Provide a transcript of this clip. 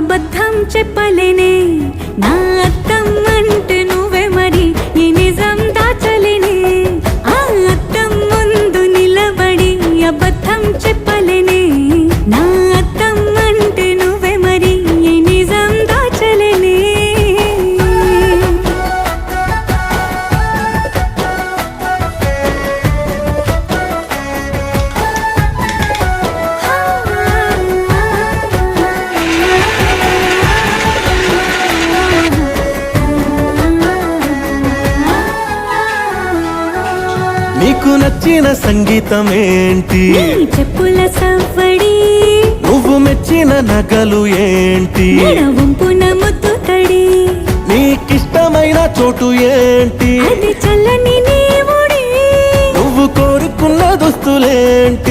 అబద్ధం చెప్పలేనే నా అద్దం అంటే నువ్వే మరి ఈ నిజం దాచలేనే ఆ అద్దం ముందు నిలబడి అబద్ధం చెప్పలేనే నా అద్దం అంటే నువ్వే మరి ఈ నిజం దాచలేనే నీకు నచ్చిన సంగీతం ఏంటి నీ చెప్పుల సవ్వడి నువ్వు మెచ్చిన నగలు ఏంటి వంపున ముత్తు తడి నీకిష్టమైన చోటు ఏంటి అది చల్లని నీ ఒడి నువ్వు కోరుకున్న దుస్తులేంటి